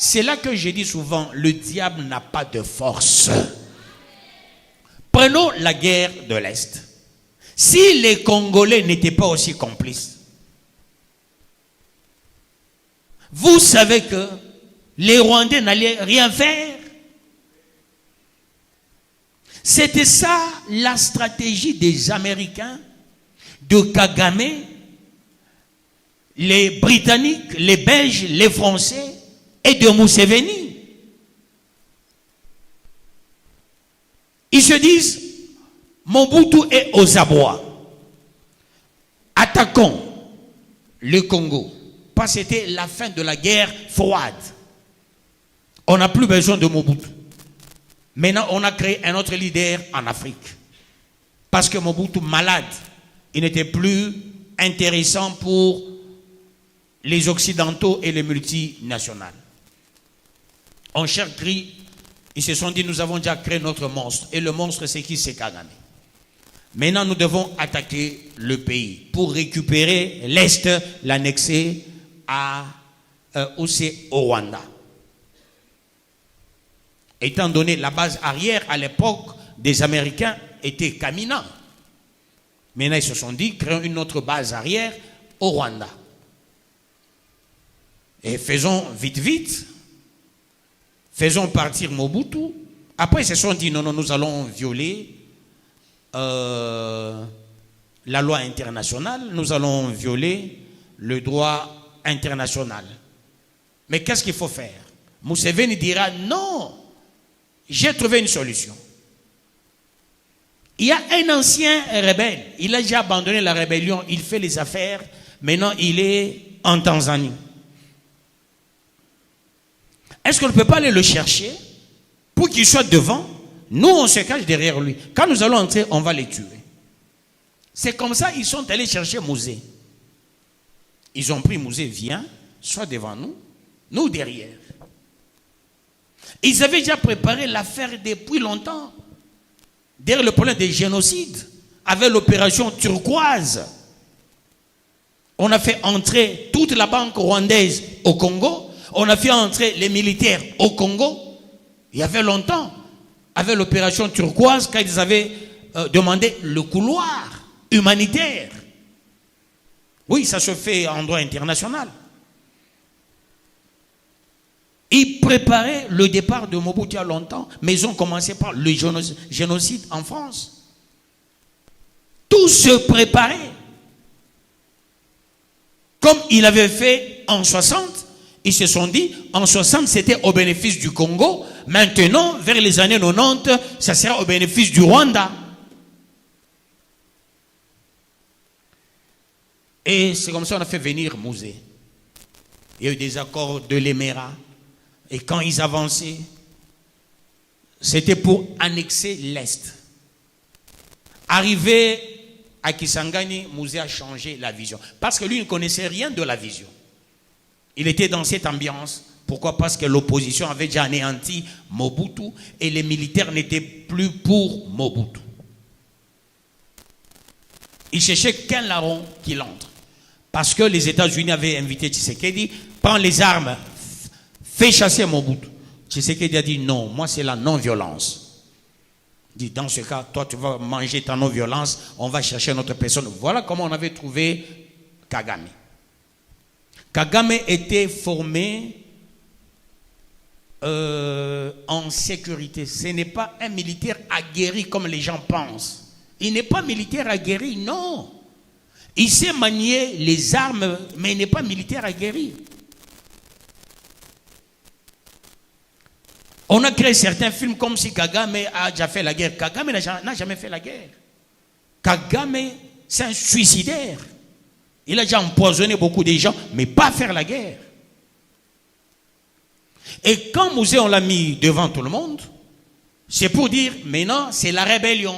C'est là que je dis souvent, le diable n'a pas de force. Prenons la guerre de l'Est. Si les Congolais n'étaient pas aussi complices, vous savez que les Rwandais n'allaient rien faire. C'était ça la stratégie des Américains, de Kagame, les Britanniques, les Belges, les Français et de Museveni. Ils se disent, Mobutu est aux abois. Attaquons le Congo. Parce que c'était la fin de la guerre froide. On n'a plus besoin de Mobutu. Maintenant, on a créé un autre leader en Afrique. Parce que Mobutu, malade, il n'était plus intéressant pour les Occidentaux et les multinationales. En cher cri, ils se sont dit, nous avons déjà créé notre monstre. Et le monstre, c'est qui? C'est Kagame. Maintenant, nous devons attaquer le pays pour récupérer l'Est, l'annexer aussi au Rwanda. Étant donné la base arrière à l'époque des Américains était Kamina. Maintenant, ils se sont dit, créons une autre base arrière au Rwanda. Et faisons vite. Faisons partir Mobutu. Après, ils se sont dit, non, nous allons violer la loi internationale. Nous allons violer le droit international. Mais qu'est-ce qu'il faut faire? Museveni dira, non, j'ai trouvé une solution. Il y a un ancien rebelle. Il a déjà abandonné la rébellion. Il fait les affaires. Maintenant, il est en Tanzanie. Est-ce qu'on ne peut pas aller le chercher pour qu'il soit devant? Nous, on se cache derrière lui. Quand nous allons entrer, on va les tuer. C'est comme ça qu'ils sont allés chercher Mouzé. Ils ont pris Mouzé, viens, sois devant nous, nous derrière. Ils avaient déjà préparé l'affaire depuis longtemps. Derrière le problème des génocides, avec l'opération turquoise, on a fait entrer toute la banque rwandaise au Congo. On a fait entrer les militaires au Congo. Il y avait longtemps, avec l'opération turquoise, quand ils avaient demandé le couloir humanitaire. Oui, ça se fait en droit international. Ils préparaient le départ de Mobutu il y a longtemps, mais ils ont commencé par le génocide en France. Tout se préparait. Comme il avait fait en 60, ils se sont dit, en 60 c'était au bénéfice du Congo, maintenant vers les années 90, ça sera au bénéfice du Rwanda. Et c'est comme ça qu'on a fait venir Mouzé. Il y a eu des accords de l'Éméra. Et quand ils avançaient, c'était pour annexer l'Est. Arrivé à Kisangani, Mouzé a changé la vision. Parce que lui ne connaissait rien de la vision. Il était dans cette ambiance. Pourquoi? Parce que l'opposition avait déjà anéanti Mobutu et les militaires n'étaient plus pour Mobutu. Il cherchait qu'un larron qu'il entre. Parce que les États-Unis avaient invité Tshisekedi, prends les armes, fais chasser Mobutu. Tshisekedi a dit non, moi c'est la non-violence. Il dit dans ce cas, toi tu vas manger ta non-violence, on va chercher notre personne. Voilà comment on avait trouvé Kagame. Kagame était formé en sécurité. Ce n'est pas un militaire aguerri comme les gens pensent. Il n'est pas militaire aguerri, non. Il sait manier les armes, mais il n'est pas militaire aguerri. On a créé certains films comme si Kagame a déjà fait la guerre. Kagame n'a jamais fait la guerre. Kagame, c'est un suicidaire. Il a déjà empoisonné beaucoup de gens, mais pas faire la guerre. Et quand Mouzé, on l'a mis devant tout le monde, c'est pour dire, maintenant, c'est la rébellion.